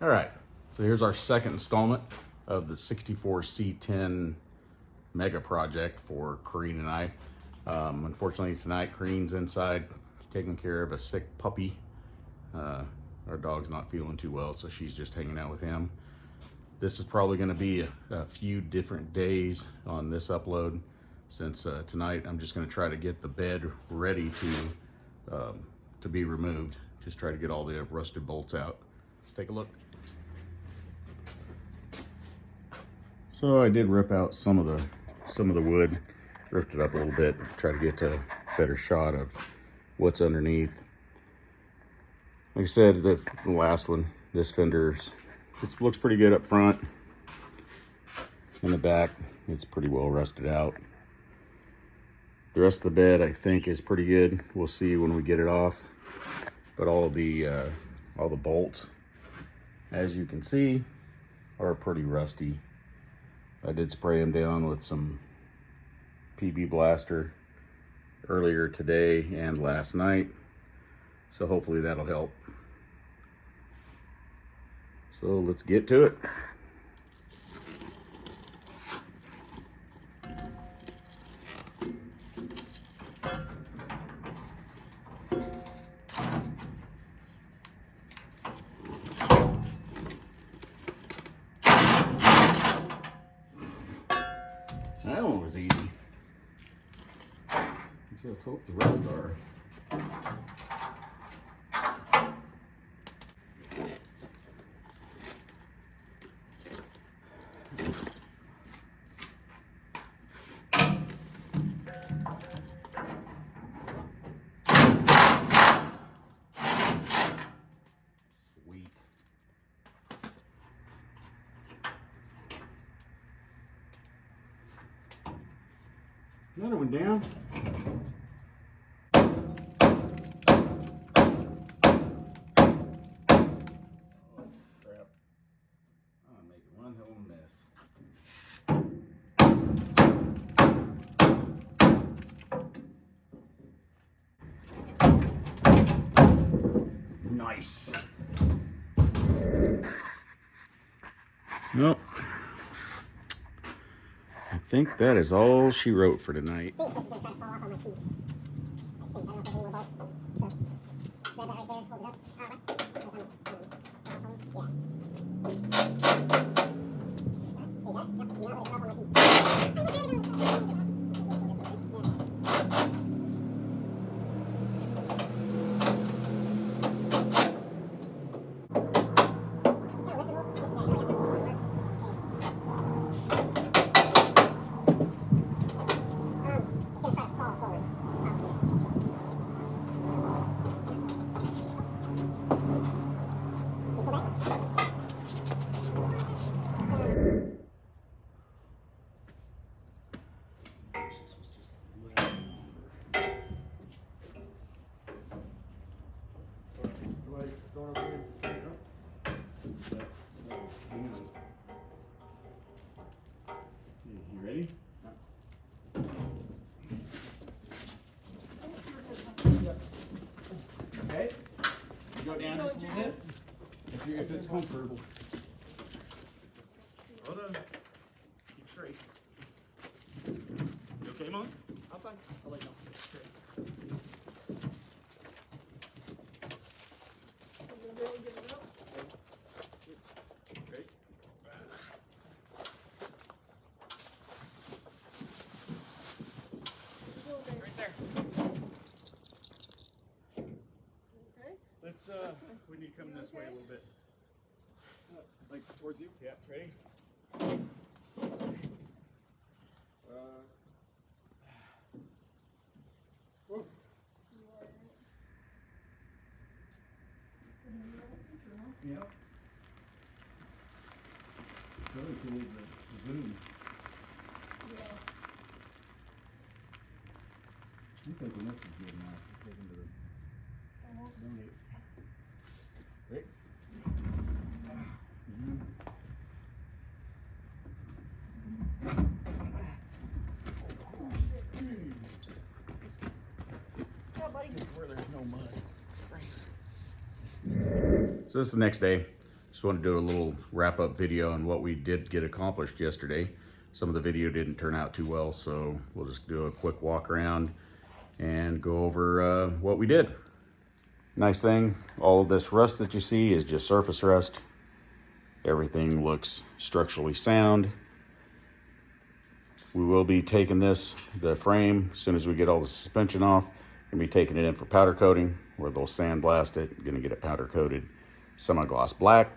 All right, so here's our second installment of the 64 C10 mega project for Corrine and I. Unfortunately tonight, Corrine's inside taking care of a sick puppy. Our dog's not feeling too well, so she's just hanging out with him. This is probably going to be a few different days on this upload, since tonight I'm just going to try to get the bed ready to be removed. Just try to get all the rusted bolts out. Let's take a look. So I did rip out some of the wood, ripped it up a little bit, try to get a better shot of what's underneath. Like I said, the last one, this fender's, it looks pretty good up front. In the back, it's pretty well rusted out. The rest of the bed, I think, is pretty good. We'll see when we get it off. But all the bolts, as you can see, are pretty rusty. I did spray them down with some PB Blaster earlier today and last night, so hopefully that'll help. So let's get to it. That one was easy. Just hope the rest are. Sweet. Another one down. Nice. Nope. I think that is all she wrote for tonight. You ready? Okay. You go down just a little bit. If it's comfortable. Hold on. Keep straight. You okay, Mom? I'm fine. I'll let you know. Straight. Okay. Right there. Okay. Let's we need to come this way a little bit. Like towards you? Yeah, ready? Whoa. Yeah. Really cool, the zoom. Yeah. I'm thinking this is good now. Taking to the donate. Right? Yeah, buddy. Where there's no mud. So this is the next day. Just want to do a little wrap-up video on what we did get accomplished yesterday. Some of the video didn't turn out too well, so we'll just do a quick walk around and go over what we did. Nice thing, all of this rust that you see is just surface rust. Everything looks structurally sound. We will be taking the frame, as soon as we get all the suspension off, and be taking it in for powder coating, where they'll sandblast it. Gonna get it powder coated semi-gloss black.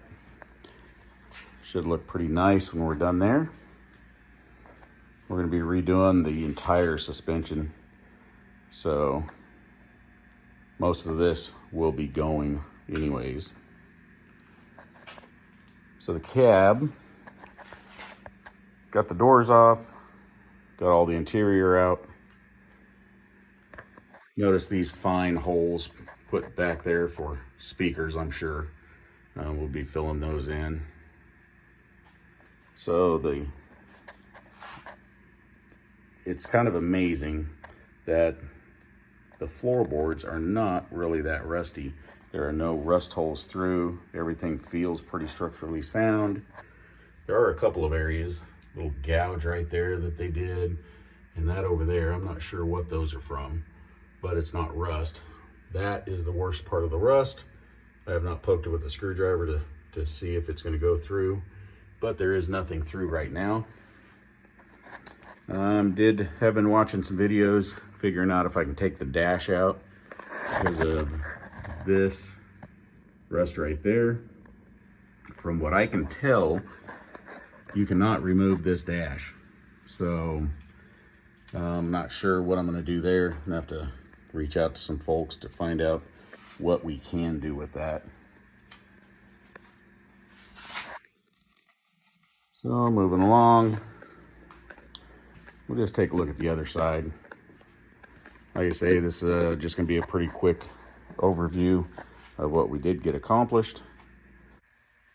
Should look pretty nice when we're done there. We're gonna be redoing the entire suspension, so most of this will be going anyways. So the cab, got the doors off, got all the interior out. Notice these fine holes put back there for speakers, I'm sure. We'll be filling those in. So it's kind of amazing that the floorboards are not really that rusty. There are no rust holes through. Everything feels pretty structurally sound. There are a couple of areas, little gouge right there that they did, and that over there, I'm not sure what those are from, but it's not rust. That is the worst part of the rust. I have not poked it with a screwdriver to see if it's gonna go through, but there is nothing through right now. Have been watching some videos, figuring out if I can take the dash out because of this rust right there. From what I can tell, you cannot remove this dash. So I'm not sure what I'm gonna do there. I'm gonna have to reach out to some folks to find out what we can do with that. So moving along, we'll just take a look at the other side. Like I say, this is just gonna be a pretty quick overview of what we did get accomplished.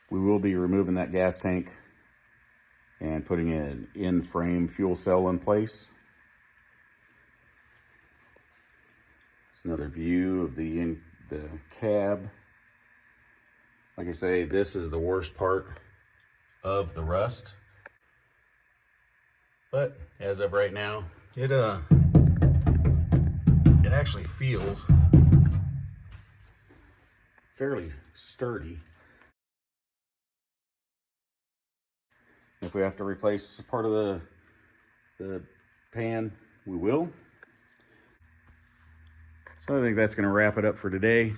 We will be removing that gas tank and putting an in-frame fuel cell in place. Another view of the cab. Like I say, this is the worst part of the rust, but as of right now, it actually feels fairly sturdy. If we have to replace part of the pan, we will. So I think that's going to wrap it up for today.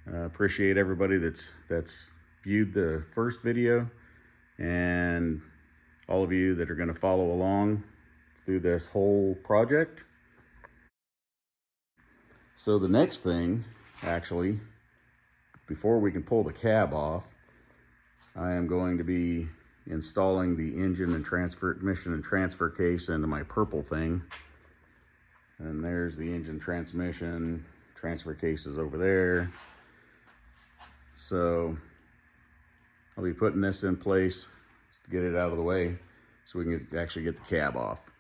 Appreciate everybody that's viewed the first video, and all of you that are going to follow along through this whole project. So the next thing, actually, before we can pull the cab off, I am going to be installing the engine and transmission and transfer case into my purple thing. And there's the engine, transmission, transfer cases over there. So I'll be putting this in place to get it out of the way so we can actually get the cab off.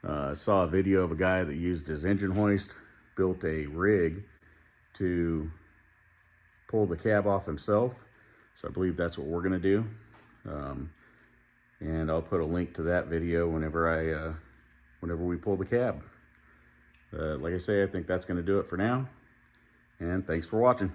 I saw a video of a guy that used his engine hoist, built a rig to pull the cab off himself. So I believe that's what we're gonna do. And I'll put a link to that video whenever we pull the cab. Like I say, I think that's gonna do it for now. And thanks for watching.